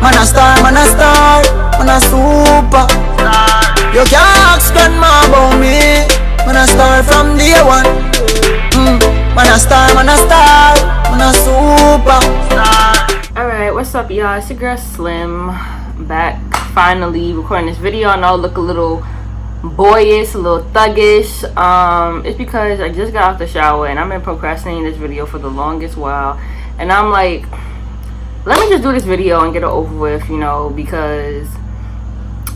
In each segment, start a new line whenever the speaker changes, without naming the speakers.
Man a star, man a star, man a super. You can't ask grandma about me. Man a star from day one. Man a star, man a star, man a super.
Alright, what's up y'all? It's your girl Slim, back finally recording this video. I know I look a little boyish, a little thuggish. It's because I just got out the shower and I've been procrastinating this video for the longest while. And I'm like, let me just do this video and get it over with, you know, because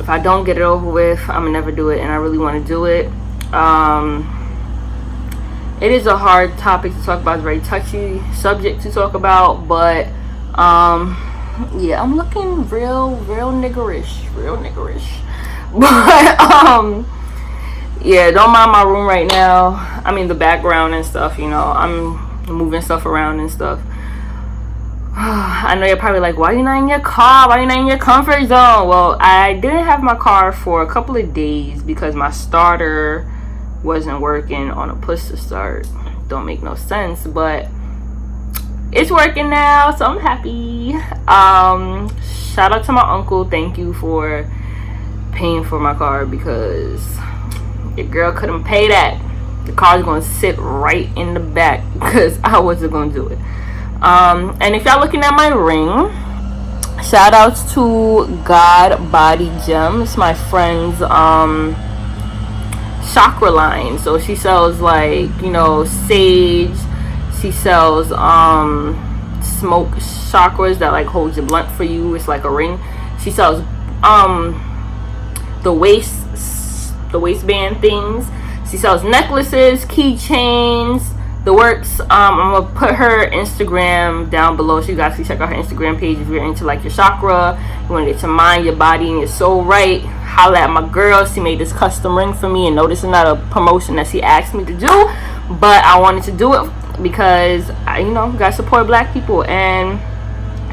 if I don't get it over with, I'm gonna never do it, and I really want to do it. It is a hard topic to talk about. It's a very touchy subject to talk about, but yeah, I'm looking real niggerish, but yeah, don't mind my room right now. I mean the background and stuff, you know, I'm moving stuff around and stuff. I know you're probably like, why are you not in your car? Why are you not in your comfort zone? Well, I didn't have my car for a couple of days because my starter wasn't working on a push to start. Don't make no sense, but it's working now, so I'm happy. Shout out to my uncle. Thank you for paying for my car, because your girl couldn't pay that. The car's gonna sit right in the back because I wasn't gonna do it. And if y'all looking at my ring, shout outs to God Body Gems, my friend's chakra line. So she sells, like, you know, sage. She sells smoke chakras that like holds your blunt for you. It's like a ring. She sells the waistband things. She sells necklaces, keychains, the works. I'm gonna put her Instagram down below so you guys can check out her Instagram page if you're into like your chakra, you want to get your mind, your body, and your soul right. Holla at my girl. She made this custom ring for me, and no, this is not a promotion that she asked me to do, but I wanted to do it because I, you know, gotta support black people, and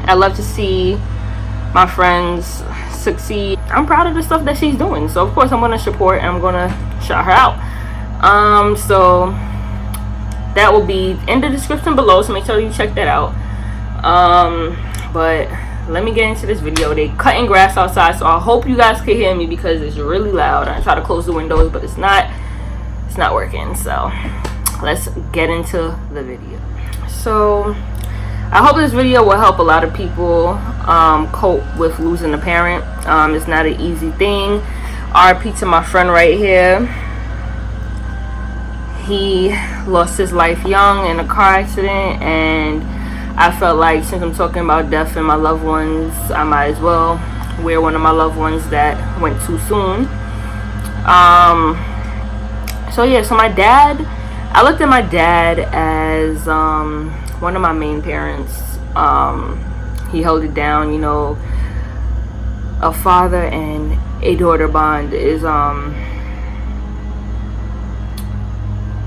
I love to see my friends succeed. I'm proud of the stuff that she's doing, so of course I'm gonna support and I'm gonna shout her out. So that will be in the description below, so make sure you check that out. But let me get into this video. They cutting grass outside, so I hope you guys can hear me because it's really loud. I try to close the windows, but it's not working. So let's get into the video. So I hope this video will help a lot of people cope with losing a parent. It's not an easy thing. RIP to my friend right here. He lost his life young in a car accident, and I felt like, since I'm talking about death and my loved ones, I might as well wear one of my loved ones that went too soon. So yeah, so my dad, I looked at my dad as one of my main parents. He held it down, you know. A father and a daughter bond is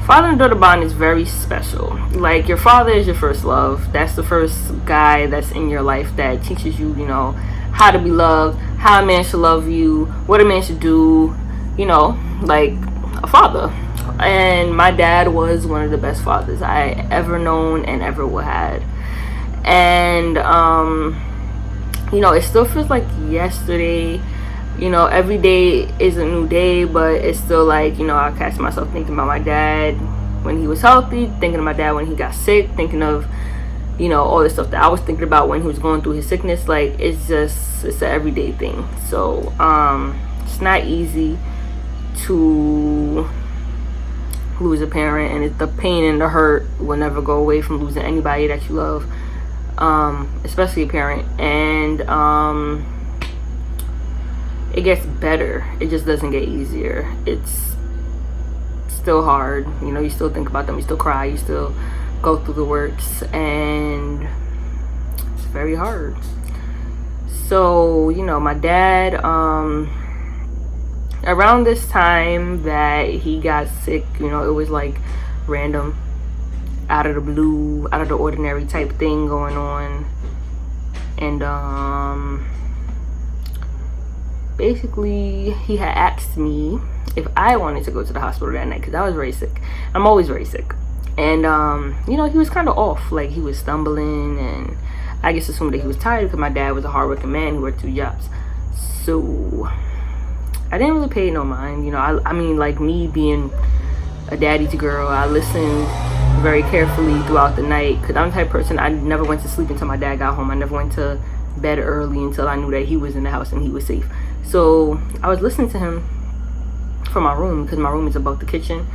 father and daughter bond is very special. Like, your father is your first love. That's the first guy that's in your life that teaches you, you know, how to be loved, how a man should love you, what a man should do, you know, like a father. And my dad was one of the best fathers I ever known and ever will had. And you know, it still feels like yesterday. You know, every day is a new day, but it's still like, you know, I catch myself thinking about my dad when he was healthy, thinking of my dad when he got sick, thinking of, you know, all the stuff that I was thinking about when he was going through his sickness. Like, it's an everyday thing. So it's not easy to lose a parent, and the pain and the hurt will never go away from losing anybody that you love, especially a parent. And it gets better, it just doesn't get easier. It's still hard, you know, you still think about them, you still cry, you still go through the works, and it's very hard. So, you know, my dad, around this time that he got sick, you know, it was like random, out of the blue, out of the ordinary type thing going on. And basically he had asked me if I wanted to go to the hospital that night because I was very sick. I'm always very sick. And you know, he was kind of off, like he was stumbling, and I just assumed that he was tired because my dad was a hardworking man who worked 2 jobs. So I didn't really pay no mind, you know. I mean, like me being a daddy's girl, I listened very carefully throughout the night because I'm the type of person, I never went to sleep until my dad got home. I never went to bed early until I knew that he was in the house and he was safe. So I was listening to him from my room because my room is above the kitchen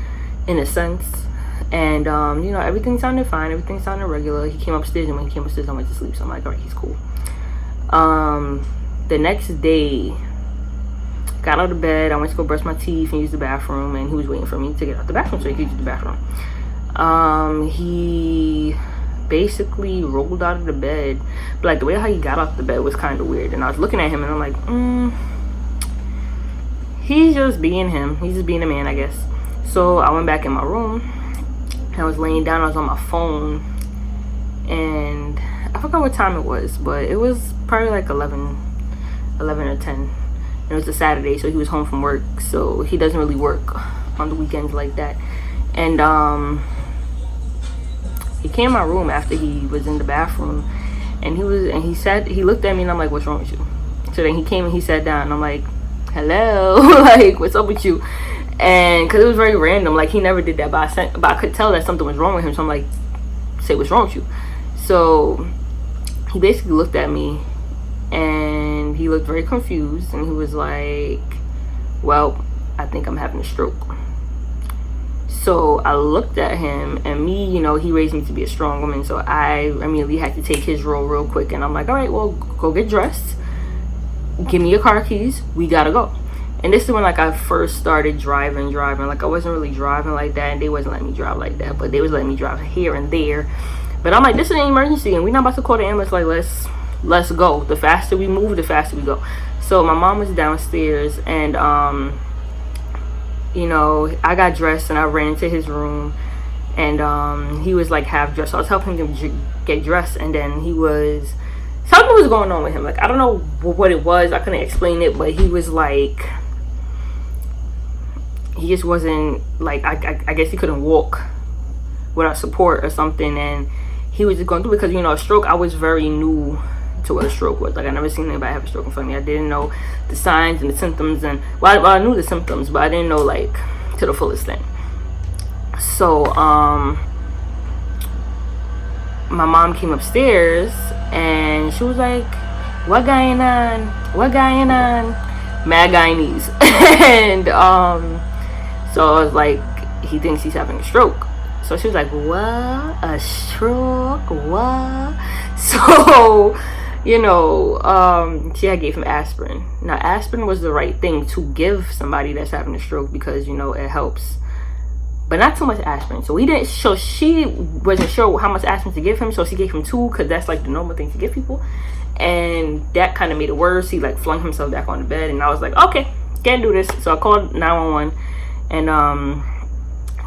in a sense. And you know, everything sounded fine, everything sounded regular. He came upstairs, and when he came upstairs I went to sleep. So I'm like, alright, he's cool. The next day, got out of bed, I went to go brush my teeth and use the bathroom, and he was waiting for me to get out the bathroom so he could use the bathroom. He basically rolled out of the bed, but like the way how he got out the bed was kind of weird. And I was looking at him and I'm like, he's just being him. He's just being a man, I guess. So I went back in my room. I was laying down, I was on my phone, and I forgot what time it was, but it was probably like 11 or 10. It was a Saturday, so he was home from work, so he doesn't really work on the weekends like that. And he came in my room after he was in the bathroom, and he looked at me, and I'm like, what's wrong with you? So then he came and he sat down, and I'm like, hello, like, what's up with you? And because it was very random, like he never did that, but I could tell that something was wrong with him. So I'm like, say what's wrong with you? So he basically looked at me and he looked very confused, and he was like, well, I think I'm having a stroke. So I looked at him, and me, you know, he raised me to be a strong woman, so I immediately had to take his role real quick. And I'm like, all right, well, go get dressed, give me your car keys, we gotta go. And this is when, like, I first started driving. Like, I wasn't really driving like that, and they wasn't letting me drive like that, but they was letting me drive here and there. But I'm like, this is an emergency, and we're not about to call the ambulance. Like, let's go. The faster we move, the faster we go. So my mom was downstairs, and you know, I got dressed and I ran into his room, and he was like half dressed. So I was helping him get dressed, and then something was going on with him. Like, I don't know what it was. I couldn't explain it, but he was like, he just wasn't like, I guess he couldn't walk without support or something, and he was just going through, because, you know, a stroke, I was very new to what a stroke was. Like, I never seen anybody have a stroke in front of me. I didn't know the signs and the symptoms, and well, I knew the symptoms, but I didn't know, like, to the fullest thing. So my mom came upstairs and she was like, what going on, mad Guyanese. And so I was like, he thinks he's having a stroke. So she was like, what, a stroke, what? So, you know, she had gave him aspirin. Now, aspirin was the right thing to give somebody that's having a stroke, because, you know, it helps, but not too much aspirin. So she wasn't sure how much aspirin to give him, so she gave him 2, because that's like the normal thing to give people. And that kind of made it worse. He like flung himself back on the bed, and I was like, okay, can't do this. So I called 911, and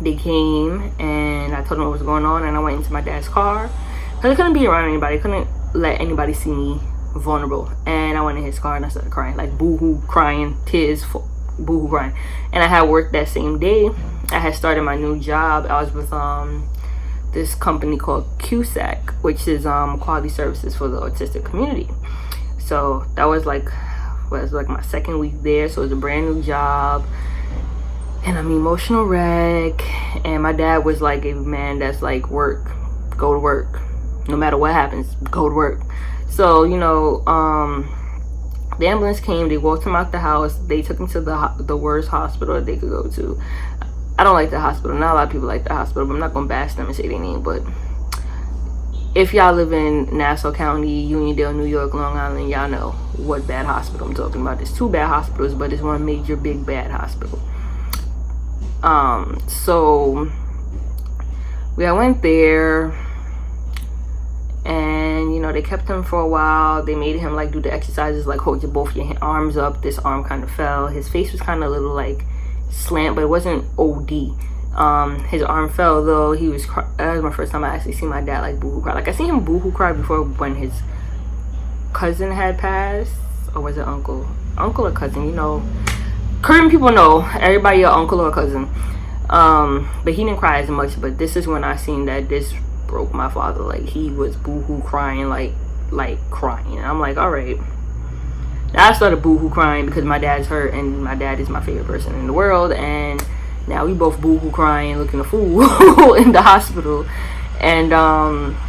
they came, and I told them what was going on, and I went into my dad's car, because I couldn't be around anybody. I couldn't let anybody see me vulnerable. And I went in his car and I started crying, like boo-hoo crying, tears, boo-hoo crying. And I had worked that same day. I had started my new job. I was with this company called QSAC, which is quality services for the autistic community. So that was like my 2nd week there. So it was a brand new job, and I'm emotional wreck. And my dad was like a man that's like, work, go to work, no matter what happens, go to work. So, you know, the ambulance came, they walked him out the house, they took him to the worst hospital that they could go to. I don't like the hospital. Not a lot of people like the hospital, but I'm not gonna bash them and say their name. But if y'all live in Nassau County, Uniondale, New York, Long Island, y'all know what bad hospital I'm talking about. There's 2 bad hospitals, but there's one major big bad hospital. So I went there, and, you know, they kept him for a while. They made him like do the exercises, like hold both your arms up. This arm kind of fell. His face was kind of a little like slant, but it wasn't OD. His arm fell, though. He was that was my first time I actually seen my dad like boohoo cry. Like, I seen him boohoo cry before when his cousin had passed, or was it uncle or cousin? You know, Korean people know everybody your uncle or cousin. But he didn't cry as much. But this is when I seen that this broke my father. Like, he was boohoo crying like like crying. I'm like, all right. I started boohoo crying because my dad's hurt and my dad is my favorite person in the world, and now we both boohoo crying looking a fool in the hospital. And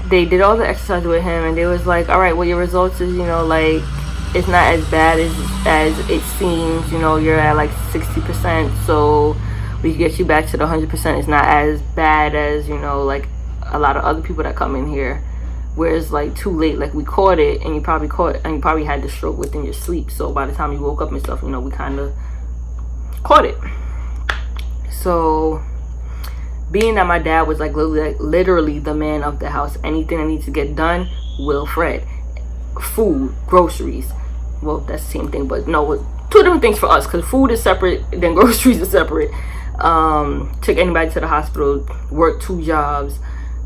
they did all the exercise with him, and they was like, all right, well, your results is, like, it's not as bad as it seems. You're at like 60%, so we can get you back to the 100%. It's not as bad as, like a lot of other people that come in here, where it's like too late. Like, we caught it, and you probably had the stroke within your sleep. So by the time you woke up and stuff, we kind of caught it. So being that my dad was like literally the man of the house, anything that needs to get done, Wilfred. Food, groceries, well, that's the same thing, but no, two different things for us, because food is separate, then groceries is separate. Took anybody to the hospital, worked 2 jobs,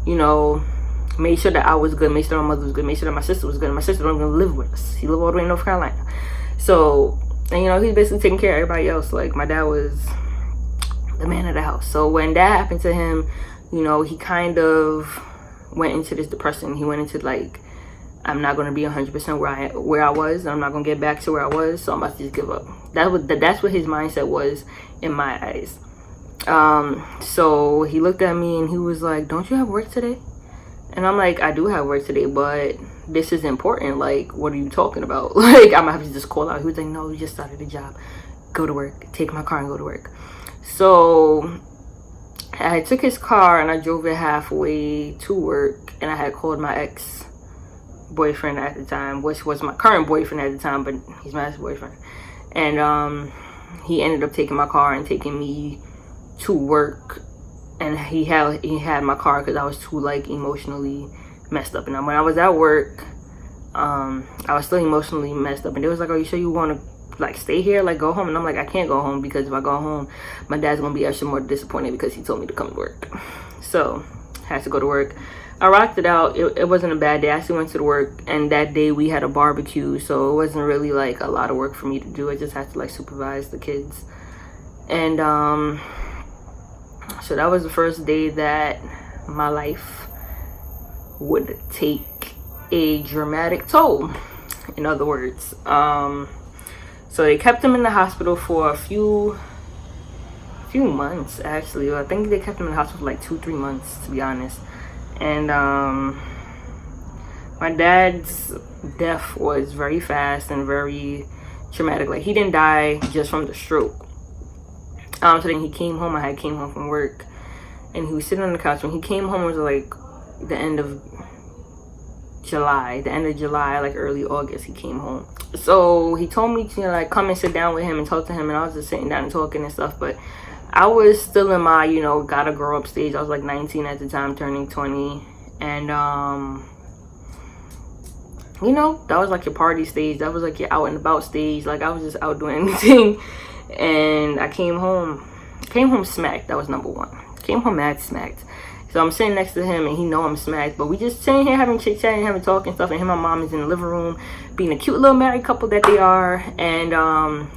made sure that I was good, made sure my mother was good, made sure that my sister was good. My sister don't even live with us. She lived all the way in North Carolina. So, and he's basically taking care of everybody else. Like, my dad was the man of the house. So when that happened to him, he kind of went into this depression. He went into like, I'm not going to be 100% where I was. I'm not going to get back to where I was, so I'm about to just give up. That's what his mindset was in my eyes. So he looked at me and he was like, don't you have work today? And I'm like, I do have work today, but this is important. Like, what are you talking about? Like, I'm gonna have to just call out. He was like, no, you just started a job. Go to work. Take my car and go to work. So I took his car and I drove it halfway to work, and I had called my ex-boyfriend at the time, which was my current boyfriend at the time, but he's my ex-boyfriend. And he ended up taking my car and taking me to work. And he had my car because I was too like emotionally messed up. And when I was at work, I was still emotionally messed up. And they was like, "Are you sure you want to like stay here? Like, go home?" And I'm like, I can't go home, because if I go home, my dad's gonna be extra more disappointed because he told me to come to work. So I had to go to work. I rocked it out. It wasn't a bad day. I actually went to the work, and that day we had a barbecue, so it wasn't really like a lot of work for me to do. I just had to like supervise the kids. And so that was the first day that my life would take a dramatic toll, in other words. So they kept him in the hospital for a few months, actually. I think they kept him in the hospital for like 2-3 months, to be honest. And my dad's death was very fast and very traumatic. Like, he didn't die just from the stroke. So then he came home. I had came home from work, and he was sitting on the couch. When he came home, it was like the end of July, like early August. He came home. So he told me to like come and sit down with him and talk to him, and I was just sitting down and talking and stuff. But I was still in my, gotta grow up stage. I was like 19 at the time, turning 20, and that was like your party stage. That was like your out and about stage. Like, I was just out doing anything. And I came home smacked. That was number one. Came home mad smacked. So I'm sitting next to him, and he know I'm smacked, but we just sitting here having chit chat and having talk and stuff. And him and my mom is in the living room, being a cute little married couple that they are, and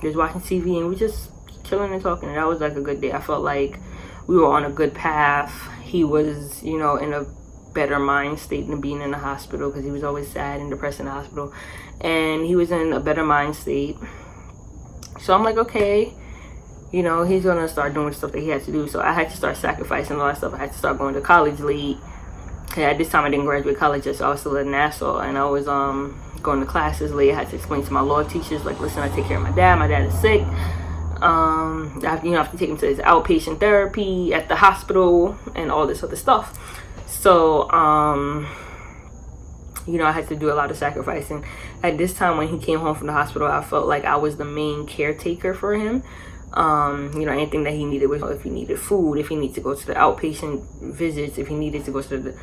just watching TV, and we just chilling and talking. And that was like a good day. I felt like we were on a good path. He was, in a better mind state than being in the hospital, because he was always sad and depressed in the hospital, and he was in a better mind state. So I'm like, okay, he's gonna start doing stuff that he had to do. So I had to start sacrificing all that stuff. I had to start going to college late. At this time, I didn't graduate college yet, so I was still in Nassau, and I was going to classes late. I had to explain to my law teachers, like, listen, I take care of my dad. My dad is sick. I have to take him to his outpatient therapy at the hospital and all this other stuff. So I had to do a lot of sacrificing. At this time, when he came home from the hospital, I felt like I was the main caretaker for him. Anything that he needed, if he needed food, if he needed to go to the outpatient visits, if he needed to go to the,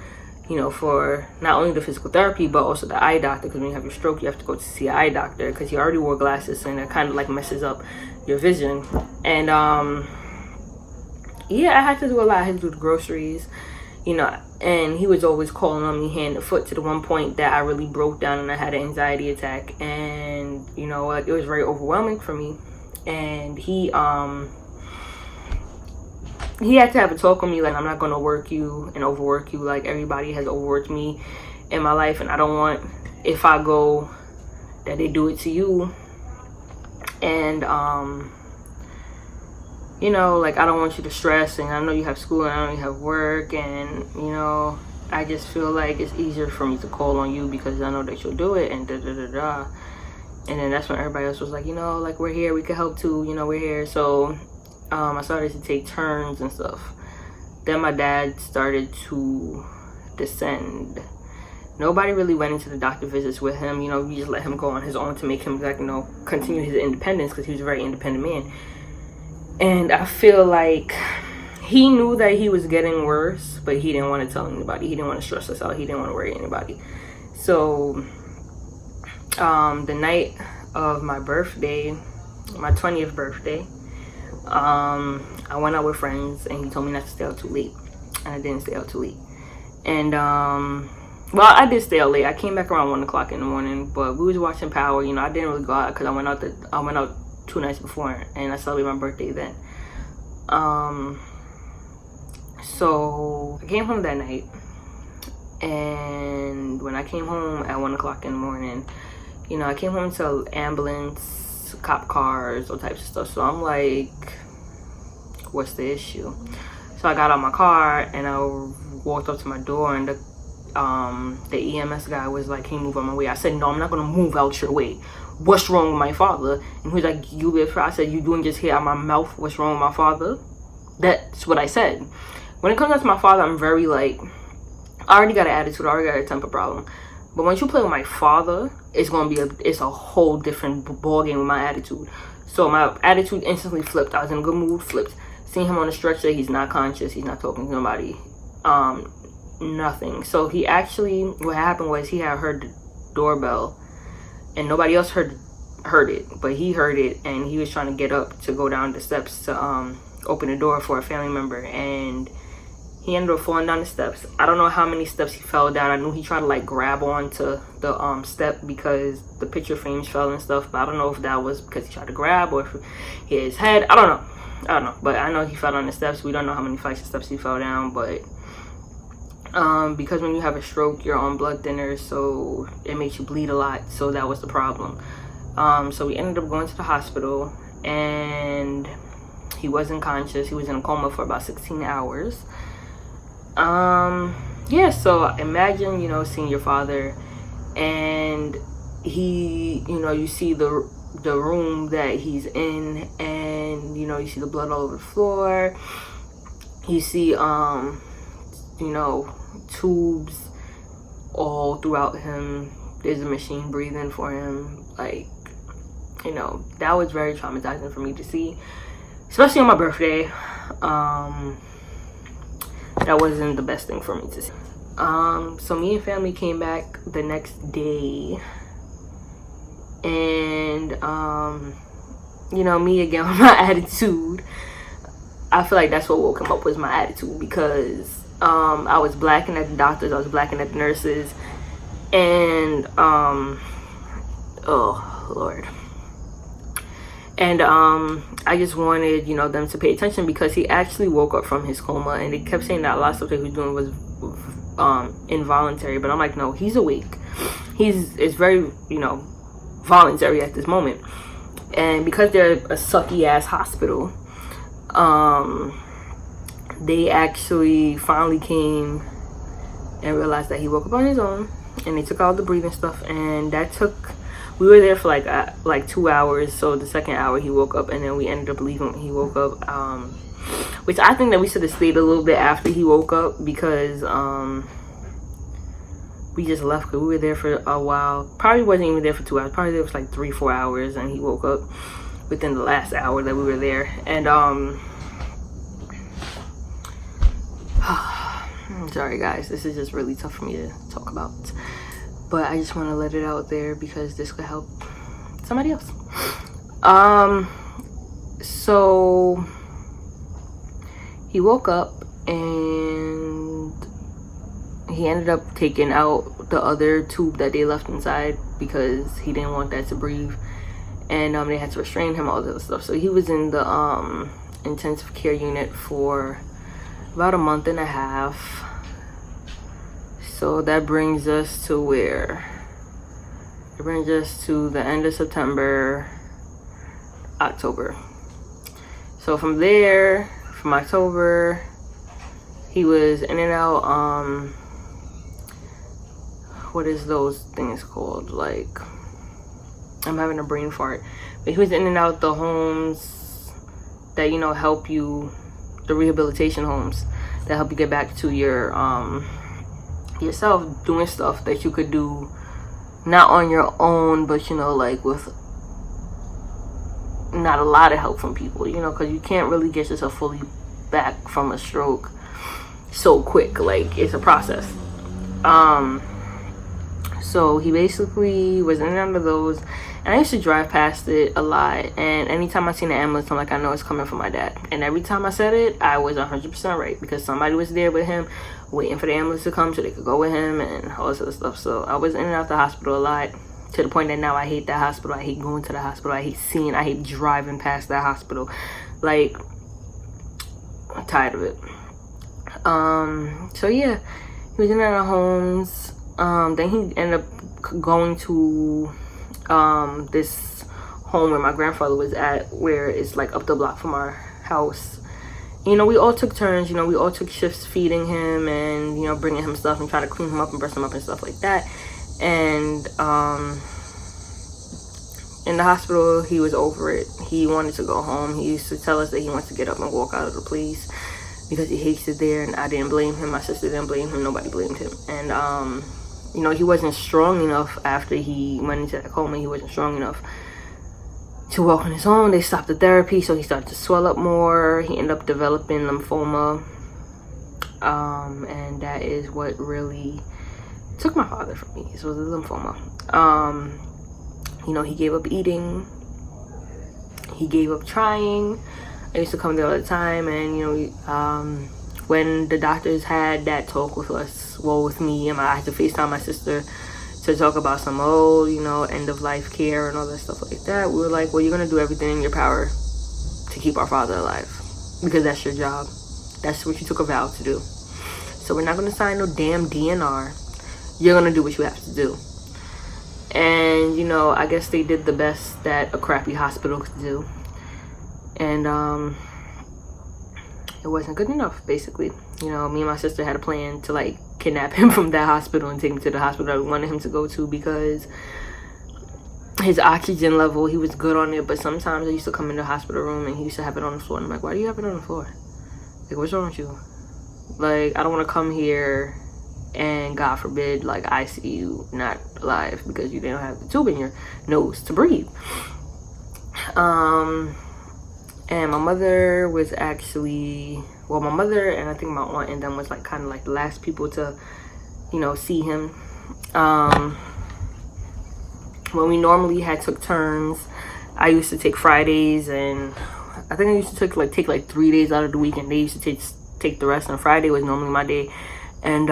for not only the physical therapy, but also the eye doctor, because when you have your stroke, you have to go to see an eye doctor, because he already wore glasses, and it kind of like messes up your vision. And I had to do a lot. I had to do the groceries, and he was always calling on me hand and foot, to the one point that I really broke down and I had an anxiety attack. And it was very overwhelming for me. And he had to have a talk with me, like, I'm not gonna work you and overwork you like everybody has overworked me in my life, and I don't want if I go, that they do it to you. And you know, like, I don't want you to stress, and I know you have school and I know you have work, and you know, I just feel like it's easier for me to call on you because I know that you'll do it, and da da da da. And then that's when everybody else was like, you know, like, we're here, we could help too, you know, we're here. So I started to take turns and stuff. Then my dad started to descend. Nobody really went into the doctor visits with him. You know, we just let him go on his own to make him, like, you know, continue his independence, because he was a very independent man. And I feel like he knew that he was getting worse, but he didn't want to tell anybody. He didn't want to stress us out. He didn't want to worry anybody. So the night of my birthday, my 20th birthday, I went out with friends, and he told me not to stay out too late, and I didn't stay out too late. And well, I did stay out late. I came back around 1 o'clock in the morning, but we was watching Power. You know, I didn't really go out because I went out 2 nights before, and I celebrated my birthday then. So I came home that night, and when I came home at 1 o'clock in the morning, you know, I came home to ambulance, cop cars, all types of stuff. So I'm like, what's the issue? So I got out my car and I walked up to my door, and the EMS guy was like, can you move out my way? I said, no, I'm not gonna move out your way. What's wrong with my father? And he was like, you live here. I said, you doing just hear out my mouth what's wrong with my father? That's what I said. When it comes to my father, I'm very, like, I already got an attitude, I already got a temper problem. But once you play with my father, it's a whole different ball game with my attitude. So my attitude instantly flipped. I was in a good mood, flipped. Seeing him on the stretcher, he's not conscious, he's not talking to nobody, nothing. So he actually, what happened was, he had heard the doorbell, and nobody else heard it, but he heard it, and he was trying to get up to go down the steps to open the door for a family member, and he ended up falling down the steps. I don't know how many steps he fell down. I knew he tried to, like, grab onto the step because the picture frames fell and stuff, but I don't know if that was because he tried to grab or if his head, I don't know, but I know he fell down the steps. We don't know how many flights of steps he fell down, but because when you have a stroke, you're on blood thinners, so it makes you bleed a lot. So that was the problem. So we ended up going to the hospital, and he wasn't conscious. He was in a coma for about 16 hours. Yeah, so imagine, you know, seeing your father, and he, you know, you see the room that he's in, and, you know, you see the blood all over the floor. You see, you know, tubes all throughout him. There's a machine breathing for him. Like, you know, that was very traumatizing for me to see, especially on my birthday. That wasn't the best thing for me to see. So me and family came back the next day, and you know, me again with my attitude. I feel like that's what woke him up, was my attitude, because I was blacking at the doctors, I was blacking at the nurses, and oh Lord. And I just wanted, you know, them to pay attention, because he actually woke up from his coma, and they kept saying that a lot of stuff that he was doing was involuntary, but I'm like, no, he's awake. It's very, you know, voluntary at this moment. And because they're a sucky ass hospital, they actually finally came and realized that he woke up on his own, and they took out the breathing stuff, and that took, we were there for like 2 hours. So the second hour he woke up, and then we ended up leaving when he woke up, which I think that we should have stayed a little bit after he woke up, because we just left because we were there for a while. Probably wasn't even there for 2 hours, probably there was like 3-4 hours, and he woke up within the last hour that we were there. And sorry guys, this is just really tough for me to talk about, but I just want to let it out there because this could help somebody else. So he woke up, and he ended up taking out the other tube that they left inside because he didn't want that to breathe, and they had to restrain him, all this other stuff. So he was in the intensive care unit for about a month and a half. So that brings us to where It brings us to the end of September, October. So from there, from October, he was in and out, what is those things called? Like, I'm having a brain fart. But he was in and out the homes that, you know, help you, the rehabilitation homes that help you get back to your, yourself, doing stuff that you could do not on your own, but, you know, like with not a lot of help from people, you know, because you can't really get yourself fully back from a stroke so quick. Like, it's a process. So he basically was in and out of those, and I used to drive past it a lot, and anytime I seen an ambulance, I'm like, I know it's coming from my dad. And every time I said it, I was 100% right, because somebody was there with him waiting for the ambulance to come so they could go with him and all this other stuff. So I was in and out the hospital a lot, to the point that now I hate that hospital. I hate going to the hospital. I hate driving past that hospital. Like, I'm tired of it. So yeah, he was in and out of homes. Then he ended up going to this home where my grandfather was at, where it's like up the block from our house. You know, we all took turns. You know, we all took shifts feeding him and, you know, bringing him stuff and trying to clean him up and brush him up and stuff like that. And in the hospital, he was over it. He wanted to go home. He used to tell us that he wants to get up and walk out of the place because he hates it there. And I didn't blame him. My sister didn't blame him. Nobody blamed him. And you know, he wasn't strong enough after he went into that coma. He wasn't strong enough to walk on his own. They stopped the therapy, so he started to swell up more. He ended up developing lymphoma. And that is what really took my father from me. This was a lymphoma. You know, he gave up eating. He gave up trying. I used to come there all the time, and, you know, when the doctors had that talk with us, well, with me, and I had to FaceTime my sister to talk about some, you know, end of life care and all that stuff like that. We were like, well, you're going to do everything in your power to keep our father alive, because that's your job. That's what you took a vow to do. So we're not going to sign no damn DNR. You're going to do what you have to do. And, you know, I guess they did the best that a crappy hospital could do. And it wasn't good enough, basically. You know, me and my sister had a plan to, like, kidnap him from that hospital and take him to the hospital that we wanted him to go to, because his oxygen level, he was good on it, but sometimes I used to come in the hospital room and he used to have it on the floor. And I'm like, why do you have it on the floor? Like, what's wrong with you? Like, I don't want to come here and, God forbid, like, I see you not alive because you didn't have the tube in your nose to breathe. And my mother was actually, well, my mother and I think my aunt and them was like kind of like the last people to, you know, see him. When we normally had took turns, I used to take Fridays, and I think I used to take like 3 days out of the week, and they used to take the rest, and Friday was normally my day. And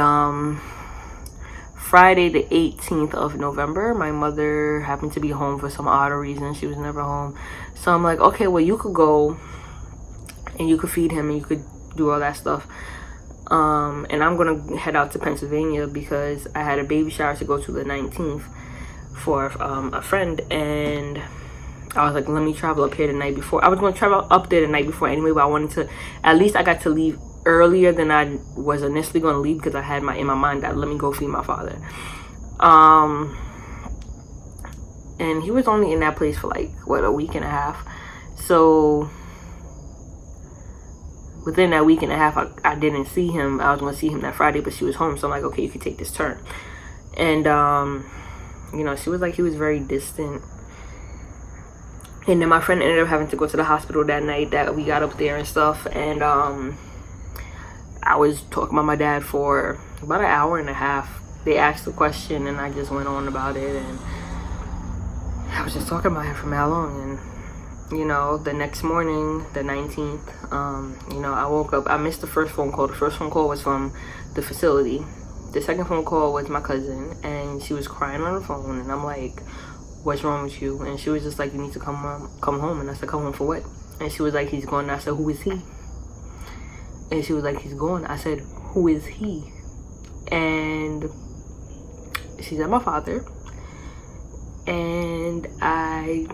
Friday the 18th of November, my mother happened to be home for some odd reason. She was never home. So I'm like, okay, well, you could go and you could feed him and you could do all that stuff. And I'm going to head out to Pennsylvania because I had a baby shower to go to the 19th for a friend. And I was like, let me travel up here the night before. I was going to travel up there the night before anyway, but I wanted to, at least I got to leave earlier than I was initially going to leave, because I had in my mind that let me go feed my father. And he was only in that place for like, what, a week and a half. So within that week and a half, I didn't see him. I was going to see him that Friday, but she was home. So I'm like, okay, you can take this turn. And, you know, she was like, he was very distant. And then my friend ended up having to go to the hospital that night that we got up there and stuff. And I was talking about my dad for about an hour and a half. They asked the question and I just went on about it. And I was just talking about him for how long. And, you know, the next morning, the 19th, you know, I woke up. I missed the first phone call. The first phone call was from the facility. The second phone call was my cousin, and she was crying on the phone. And I'm like, what's wrong with you? And she was just like, you need to come home. And I said, come home for what? And she was like, he's gone. And I said, who is he? And she was like, he's gone. I said, who is he? And she said, my father. and I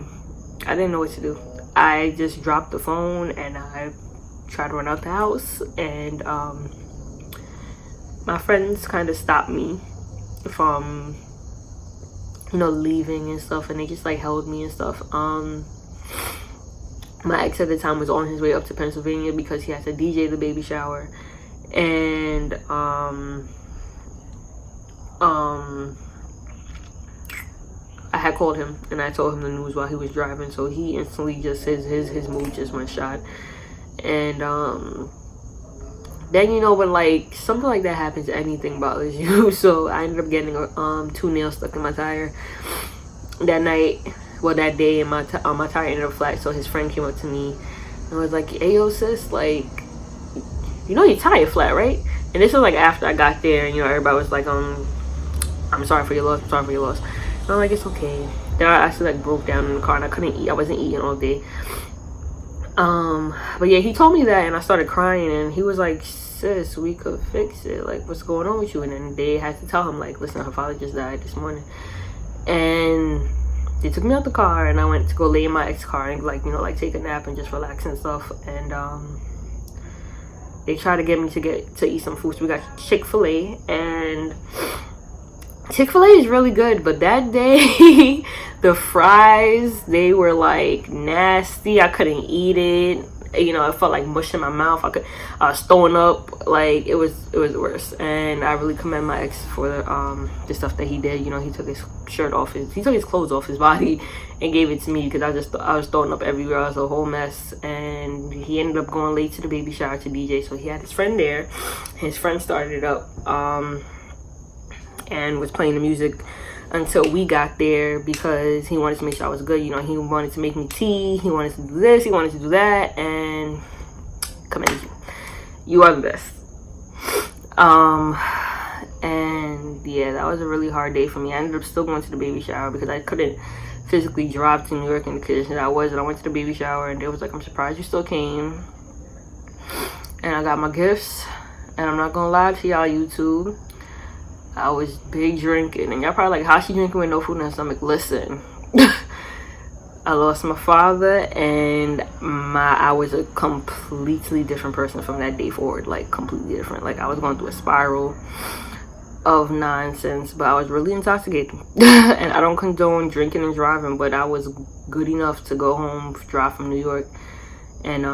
didn't know what to do. I just dropped the phone and I tried to run out the house, and my friends kind of stopped me from, you know, leaving and stuff, and they just like held me and stuff. My ex at the time was on his way up to Pennsylvania because he had to DJ the baby shower, and I had called him and I told him the news while he was driving, so he instantly just his mood just went shot. And then, you know, when like something like that happens, anything bothers you. So I ended up getting 2 nails stuck in my tire that night, well, that day, and my tire ended up flat. So his friend came up to me and was like, "Hey, yo, sis, like, you know your tire flat, right?" And this was like after I got there, and you know, everybody was like, "I'm sorry for your loss, I'm sorry for your loss." And I'm like, "It's okay." Then I actually like broke down in the car and I couldn't eat. I wasn't eating all day. But yeah, he told me that, and I started crying, and he was like, "Sis, we could fix it. Like, what's going on with you?" And then they had to tell him, like, "Listen, her father just died this morning." And they took me out the car, and I went to go lay in my ex car and, like, you know, like take a nap and just relax and stuff. And they tried to get me to eat some food. So we got Chick-fil-A, and Chick-fil-A is really good, but that day the fries, they were like nasty. I couldn't eat it. You know, it felt like mush in my mouth. I was throwing up. Like, it was worse. And I really commend my ex for the stuff that he did. You know, he took his shirt off, he took his clothes off his body and gave it to me, because I was throwing up everywhere. I was a whole mess. And he ended up going late to the baby shower to DJ, so he had his friend there. His friend started it up and was playing the music until we got there, because he wanted to make sure I was good. You know, he wanted to make me tea, he wanted to do this, he wanted to do that, and commend you. You are the best. And yeah, that was a really hard day for me. I ended up still going to the baby shower because I couldn't physically drive to New York in the condition that I was, and I went to the baby shower, and they was like, "I'm surprised you still came." And I got my gifts, and I'm not gonna lie to y'all, YouTube, I was big drinking, and y'all probably like, "How she drinking with no food in her stomach?" Listen, I lost my father, and I was a completely different person from that day forward. Like, completely different. Like, I was going through a spiral of nonsense, but I was really intoxicated. And I don't condone drinking and driving, but I was good enough to go home, drive from New York, and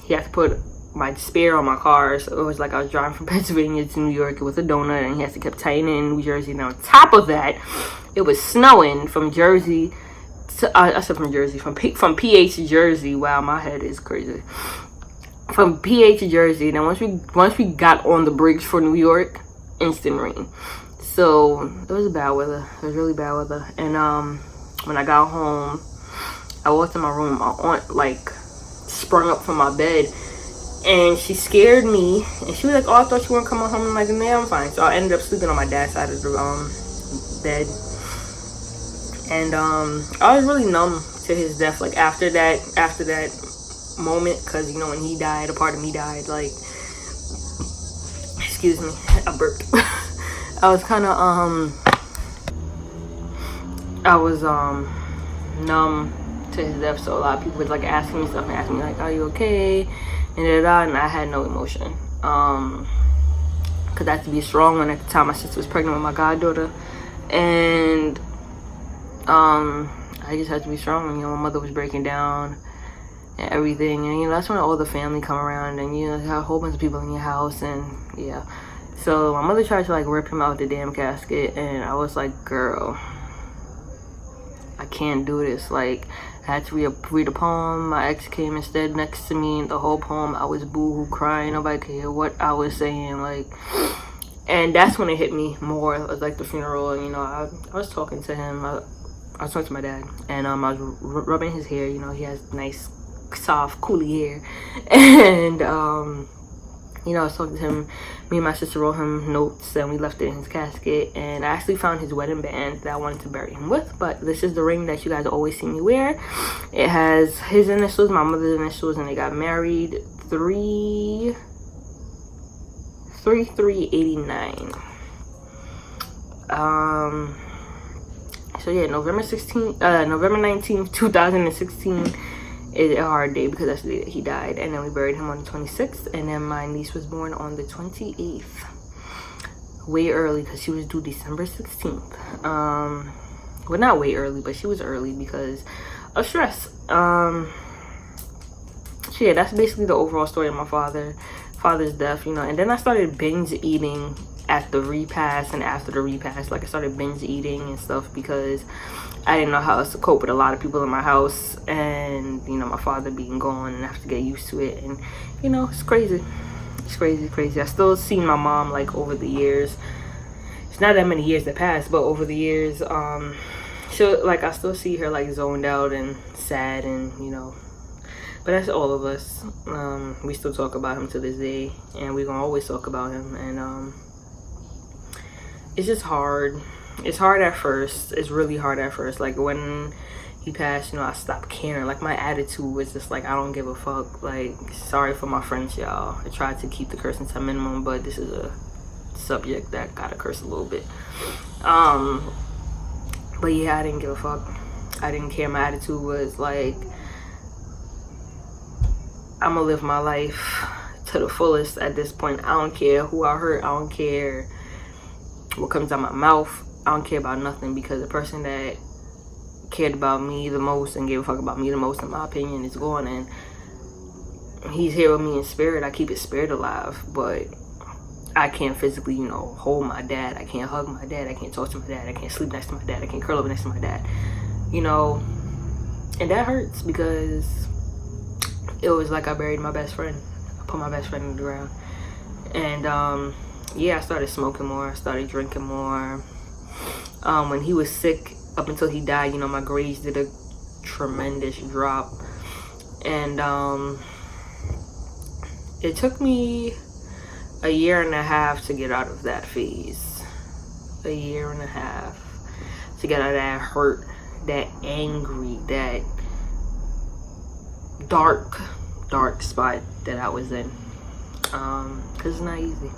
he had to put my spare on my car, so it was like I was driving from Pennsylvania to New York with a donut, and he has to keep tying in New Jersey. And on top of that, it was snowing from Jersey to I said from Jersey, from PA to Jersey. Wow, my head is crazy. From PA to Jersey. Then once we got on the bridge for New York, instant rain. So it was bad weather. It was really bad weather. And when I got home, I walked in my room. My aunt like sprung up from my bed, and she scared me, and she was like, "Oh, I thought you weren't coming home." I'm like, "Nah, I'm fine." So I ended up sleeping on my dad's side of the bed, and I was really numb to his death. Like, after that moment, because, you know, when he died, a part of me died. Like, excuse me, I burped. I was kind of numb to his death. So a lot of people was like asking me stuff and asking me like, "Are you okay?" And I had no emotion, because I had to be a strong one. At the time, my sister was pregnant with my goddaughter, and I just had to be strong. You know, my mother was breaking down and everything, and, you know, that's when all the family come around, and, you know, you have a whole bunch of people in your house, and yeah. So my mother tried to like rip him out the damn casket, and I was like, "Girl, I can't do this." Like, I had to read a poem. My ex came and stood next to me, and the whole poem I was boo-hoo crying. Nobody could hear what I was saying. Like, and that's when it hit me more. It was like the funeral, and, you know, I was talking to him. I was talking to my dad, and I was rubbing his hair. You know, he has nice, soft, coolie hair, and you know, I was talking to him. Me and my sister wrote him notes, and we left it in his casket. And I actually found his wedding band that I wanted to bury him with. But this is the ring that you guys always see me wear. It has his initials, my mother's initials, and they got married 3/3/89. So yeah, November 19th, 2016 is a hard day because that's the day that he died. And then we buried him on the 26th, and then my niece was born on the 28th. Way early because she was due December 16th. Well, not way early, but she was early because of stress. So yeah, that's basically the overall story of my father's death, you know. And then I started binge eating at the repast and after the repast. Like, I started binge eating and stuff because I didn't know how else to cope with a lot of people in my house, and you know, my father being gone, and I have to get used to it. And you know, it's crazy. It's crazy. I still see my mom, like, over the years. It's not that many years that passed, but over the years, she'll, like, I still see her, like, zoned out and sad, and you know. But that's all of us. We still talk about him to this day, and we're gonna always talk about him. And it's just hard. It's hard at first. It's really hard at first. Like, when he passed, you know, I stopped caring. Like, my attitude was just like, I don't give a fuck. Like, sorry for my friends, y'all. I tried to keep the cursing to a minimum, but this is a subject that gotta curse a little bit. But yeah, I didn't give a fuck. I didn't care. My attitude was like, I'm gonna live my life to the fullest at this point. I don't care who I hurt. I don't care what comes out my mouth. I don't care about nothing, because the person that cared about me the most and gave a fuck about me the most, in my opinion, is gone, and he's here with me in spirit. I keep his spirit alive, but I can't physically, you know, hold my dad. I can't hug my dad. I can't talk to my dad. I can't sleep next to my dad. I can't curl up next to my dad, you know. And that hurts because it was like I buried my best friend. I put my best friend in the ground. And yeah, I started smoking more. I started drinking more. When he was sick, up until he died, you know, my grades did a tremendous drop. And it took me a year and a half to get out of that phase. A year and a half to get out of that hurt, that angry, that dark spot that I was in. Because it's not easy.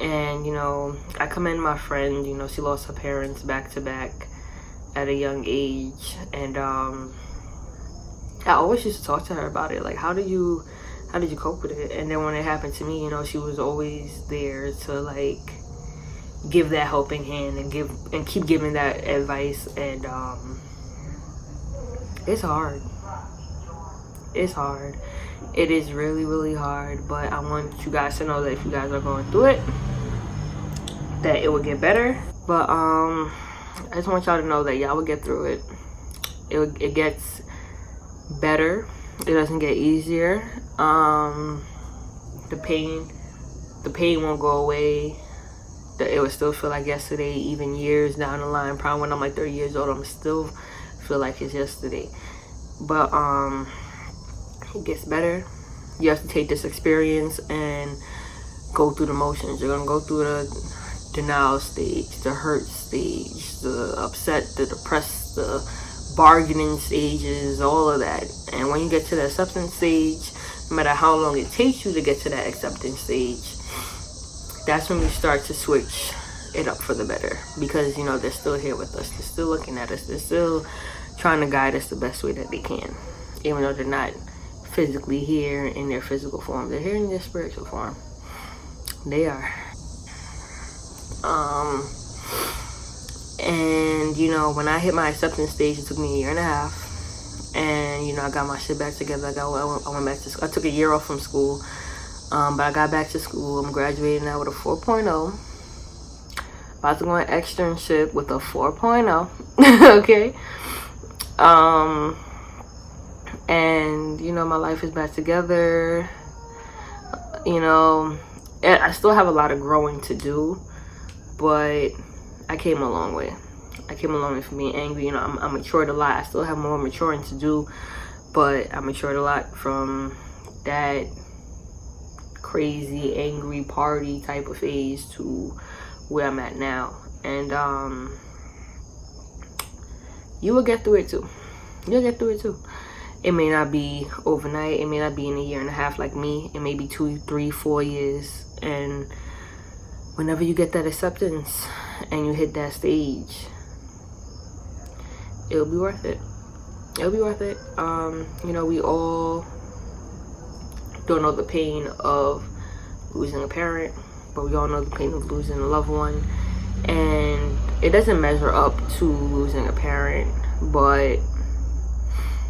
And you know, I commend my friend. You know, she lost her parents back to back at a young age, and I always used to talk to her about it, like, how did you cope with it? And then when it happened to me, you know, she was always there to, like, give that helping hand and keep giving that advice. And it's hard. It is really, really hard. But I want you guys to know that if you guys are going through it, that it will get better. But I just want y'all to know that y'all will get through it. It gets better. It doesn't get easier. The pain won't go away. It will still feel like yesterday, even years down the line. Probably when I'm like 30 years old, I'm still feel like it's yesterday. But it gets better. You have to take this experience and go through the motions. You're gonna go through the denial stage, the hurt stage, the upset, the depressed, the bargaining stages, all of that. And when you get to the acceptance stage, no matter how long it takes you to get to that acceptance stage, that's when you start to switch it up for the better. Because, you know, they're still here with us. They're still looking at us. They're still trying to guide us the best way that they can. Even though they're not physically here in their physical form. They're here in their spiritual form. They are. And, you know, when I hit my acceptance stage, it took me a year and a half. And, you know, I got my shit back together. I went back to school. I took a year off from school. But I got back to school. I'm graduating now with a 4.0. About to go on an externship with a 4.0. Okay. And, you know, my life is back together. You know, I still have a lot of growing to do. But I came a long way. I came a long way from being angry. You know, I matured a lot. I still have more maturing to do. But I matured a lot from that crazy, angry, party type of phase to where I'm at now. And you will get through it too. You'll get through it too. It may not be overnight. It may not be in a year and a half like me. It may be 2, 3, 4 years. And whenever you get that acceptance and you hit that stage, it'll be worth it. It'll be worth it. You know, we all don't know the pain of losing a parent, but we all know the pain of losing a loved one, and it doesn't measure up to losing a parent, but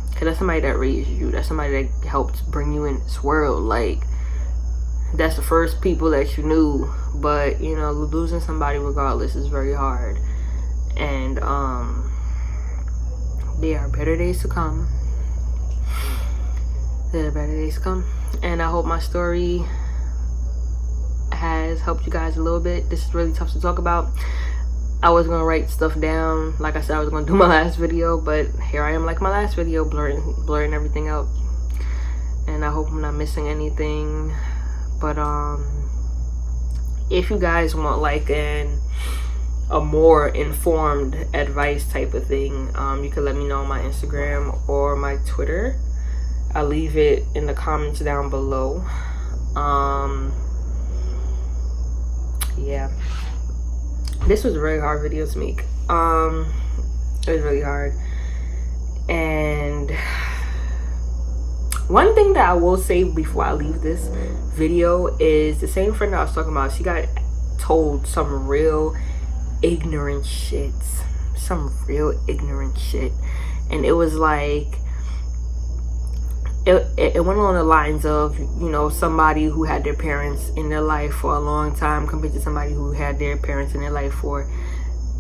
because that's somebody that raised you, that's somebody that helped bring you in this world. Like, that's the first people that you knew. But you know, losing somebody regardless is very hard, and there are better days to come. There are better days to come, and I hope my story has helped you guys a little bit. This is really tough to talk about. I was gonna write stuff down, like I said I was gonna do my last video, but here I am, like my last video, blurring everything out, and I hope I'm not missing anything. But if you guys want like a more informed advice type of thing, you can let me know on my Instagram or my Twitter. I'll leave it in the comments down below. Yeah, this was a very hard video to make. It was really hard. And one thing that I will say before I leave this video is the same friend that I was talking about, she got told some real ignorant shit. And it was like, it went along the lines of, you know, somebody who had their parents in their life for a long time compared to somebody who had their parents in their life for,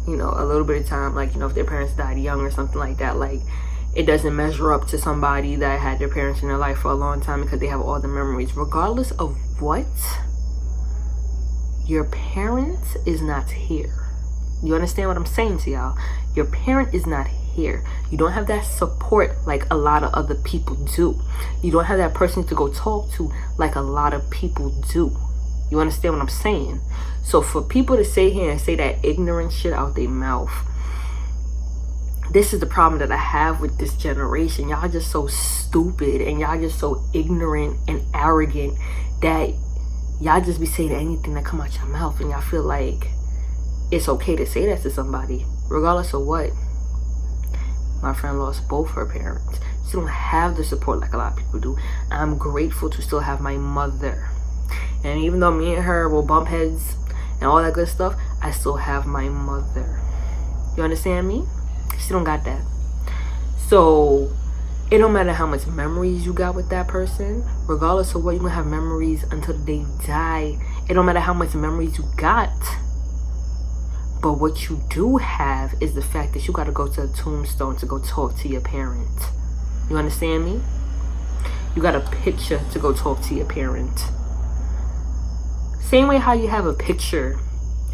you know, a little bit of time. Like, you know, if their parents died young or something like that, like, it doesn't measure up to somebody that had their parents in their life for a long time because they have all the memories. Regardless of what, your parent is not here. You understand what I'm saying to y'all? Your parent is not here. You don't have that support like a lot of other people do. You don't have that person to go talk to like a lot of people do. You understand what I'm saying? So for people to sit here and say that ignorant shit out their mouth, this is the problem that I have with this generation. Y'all just so stupid and y'all just so ignorant and arrogant that y'all just be saying anything that come out your mouth, and y'all feel like it's okay to say that to somebody regardless of what. My friend lost both her parents. She don't have the support like a lot of people do. I'm grateful to still have my mother, and even though me and her will bump heads and all that good stuff, I still have my mother. You understand me? She don't got that. So it don't matter how much memories you got with that person. Regardless of what, you're gonna have memories until the day you die. It don't matter how much memories you got. But what you do have is the fact that you got to go to a tombstone to go talk to your parent. You understand me? You got a picture to go talk to your parent. Same way how you have a picture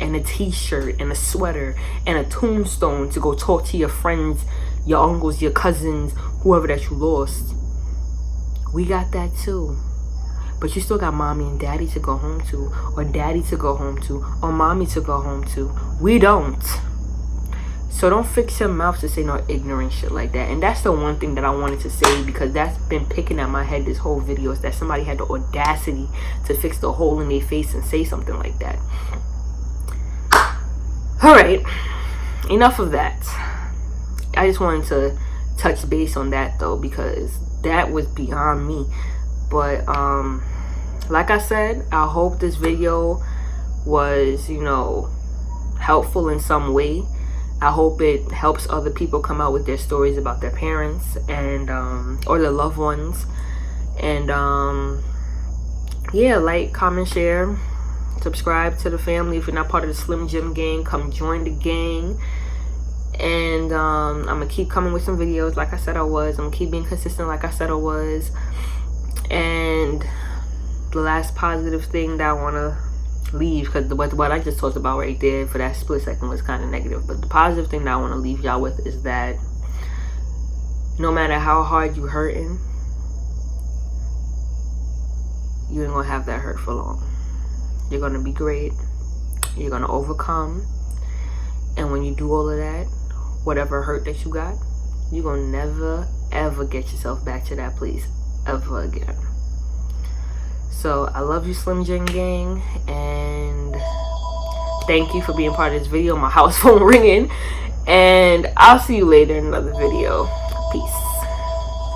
and a t-shirt and a sweater and a tombstone to go talk to your friends, your uncles, your cousins, whoever that you lost. We got that too. But you still got mommy and daddy to go home to, or daddy to go home to, or mommy to go home to. We don't. So don't fix your mouth to say no ignorant shit like that. And that's the one thing that I wanted to say, because that's been picking at my head this whole video, is that somebody had the audacity to fix the hole in their face and say something like that. Alright, enough of that. I just wanted to touch base on that though, because that was beyond me. But like I said, I hope this video was, you know, helpful in some way. I hope it helps other people come out with their stories about their parents and or their loved ones. And yeah, like, comment, share, subscribe to the family. If you're not part of the Slim Jim gang, come join the gang. And I'm gonna keep coming with some videos like I said I was. I'm gonna keep being consistent like I said I was. And the last positive thing that I want to leave, because what I just talked about right there for that split second was kind of negative, but the positive thing that I want to leave y'all with is that no matter how hard you hurting, you ain't gonna have that hurt for long. You're gonna be great. You're gonna overcome. And when you do all of that, whatever hurt that you got, you're gonna never ever get yourself back to that place ever again. So I love you, Slim Jim gang, and thank you for being part of this video. My house phone ringing, And I'll see you later in another video. Peace.